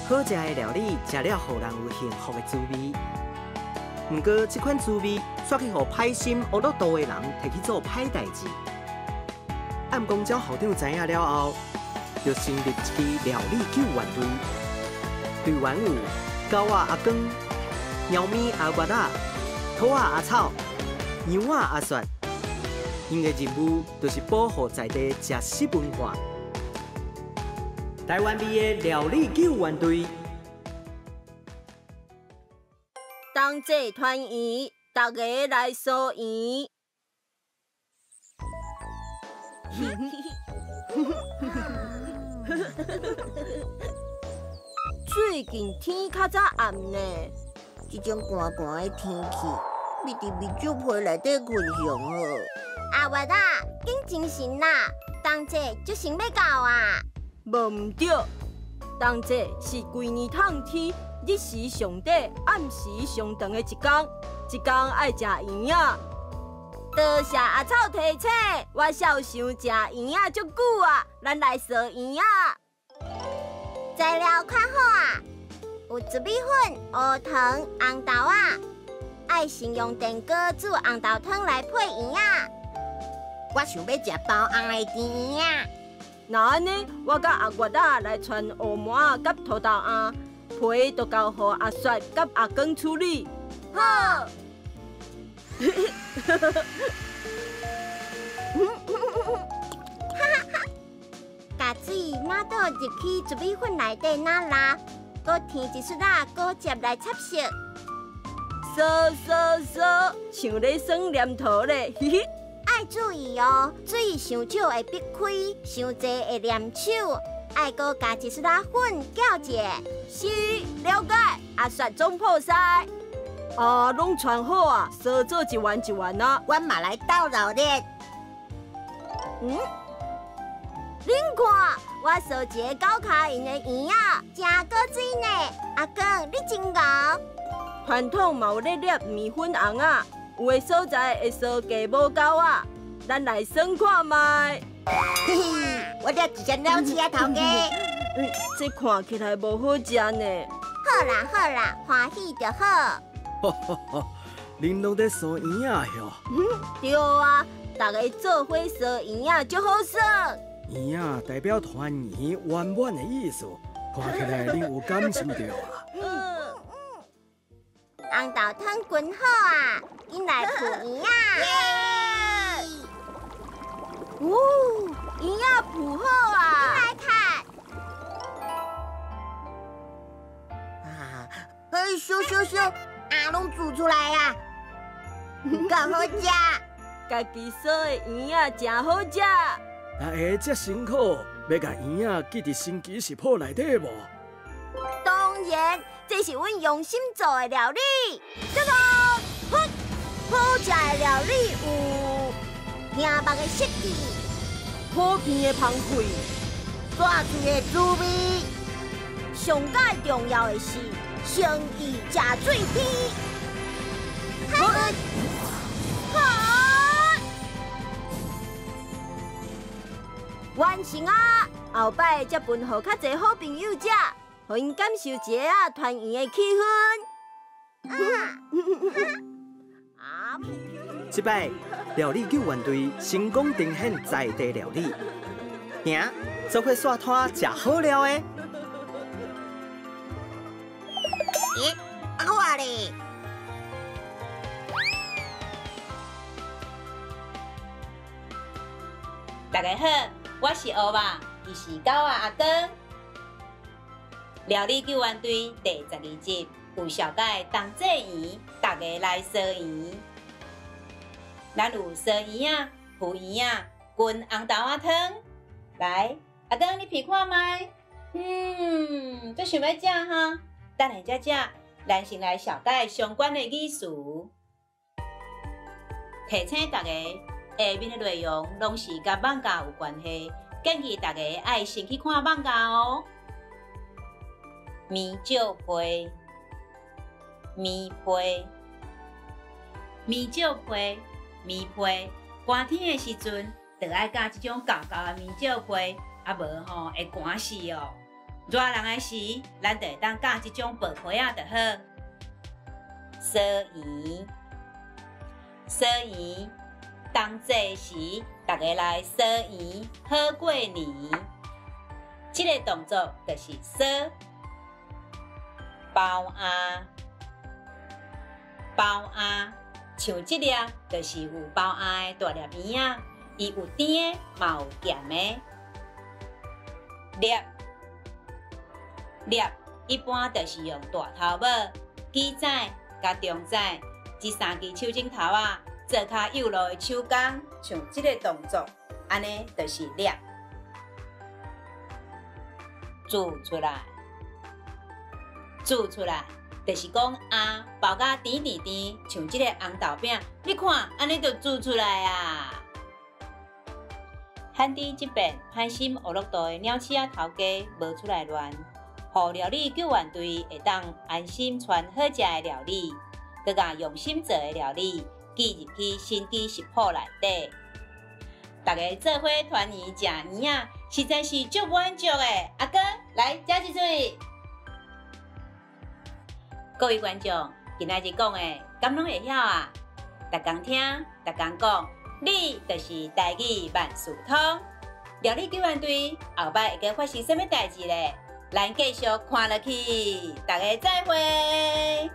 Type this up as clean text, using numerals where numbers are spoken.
好食的料理，食了让人有幸福的滋味。不过，这款滋味却去互歹心、恶毒度的人摕去做歹代志。暗公交校长知影了后，就成立一支料理救援队，队员有狗仔阿光、猫咪阿月仔、兔仔阿草、羊仔阿雪。因的任务就是保护在地食食文化。台湾味的料理救援队。同齐团圆，大家来收圆。最近天较早暗呢，这种寒寒的天气，你伫米酒杯内底困上好。阿月啊，紧精神啦！同齐就先要到啊。无毋对，同齐是规年烫天，日时上短，暗时上长的一天，一天爱食圆啊。多谢阿草提醒，我少想食圆啊足久啊，咱来烧圆啊。材料看好啊，有糯米粉、黑糖、红豆啊，爱先用电锅煮红豆汤来配圆啊。我想要食包红的甜圆啊。那安尼，我甲阿月仔来传黑麻甲土豆甕，皮就交予阿雪甲阿光处理。好。把水拿倒入去糯米粉内底拿拉，搁添一撮果汁来插色。烧，像咧耍黏土咧，嘿嘿。爱注意哦，水伤少会逼开，伤济会黏手。爱搁加一撮粉搅者。是，了解。阿雪总破西。啊，拢传好啊，烧做一丸一丸啊。阮嘛来倒热咧。恁看，我烧一个高卡因的圆啊，真果水呢。阿公，你真牛。传统嘛有咧捏面粉红啊。有的所在会烧鸡母狗啊，咱来算看卖。嘿嘿，我了一只了吃啊，头家。这看起来无好食呢。好啦，欢喜就好。恁拢在烧圆啊哟？对啊，大家做伙烧圆啊，足好耍。圆啊代表团圆圆满的意思，看起来恁有感受到啊。红豆汤滚好啊，紧来铺圆啊！哦，圆啊铺好啊！来看。啊，咻，啊，拢煮出来啊，够好食。家己烧的圆啊，真好食。那下遮辛苦，要甲圆啊记伫神奇食谱内底无？当然，这是阮用心做的料理。好食的料理有听目的设计，好片的芳气，大嘴的滋味，上介重要的是诚意食最甜。完成啊！后摆才分予较侪好朋友食，互因感受一下团圆的气氛。这摆料理救援队成功呈现在地料理，行，做伙刷摊食好料的。我咧。大家好，我是欧巴，伊是狗仔阿光。料理救援队第12集有小弟同齐圆，大家来烧圆。咱有烧圆啊、铺圆啊、滚红豆仔汤。来，阿光你皮看麦。这想要食哈？等下才食。咱先来小弟相关的语词，提醒大家。下面的内容拢是甲放假有关系，建议大家爱先去看放假哦。面酒皮、面皮、面酒皮、面皮，寒天的时阵，就爱加这种厚厚的面酒皮，啊无吼会寒死哦。热人的时，咱就会当教即种薄皮仔就好。烧圆，烧圆，冬节时，大家来烧圆，好过年。这个动作就是烧包鸭，包鸭，像这粒就是有包鸭的大粒圆仔，伊有甜的，嘛有咸的。粒一般就是用大头尾、鸡仔甲中仔这3支手指头啊，做较幼弱的手工，像这个动作，安尼就是粒。煮出来，就是讲鸭包甲甜，像这个红豆饼，你看安尼就煮出来啊！汉地这边派心学乐道的鸟鼠仔头家无出来乱，互料理救援队会当安心传好食的料理，佮甲用心做的料理记入去新记食谱内底。大家做伙团圆食圆仔，实在是足满足的。阿哥，来食一嘴。各位观众，今仔日讲的敢拢会晓啊？逐工听，逐工讲，你就是台语万事通。料理救援队后摆会发生什么代志咧？咱继续看落去，大家再会。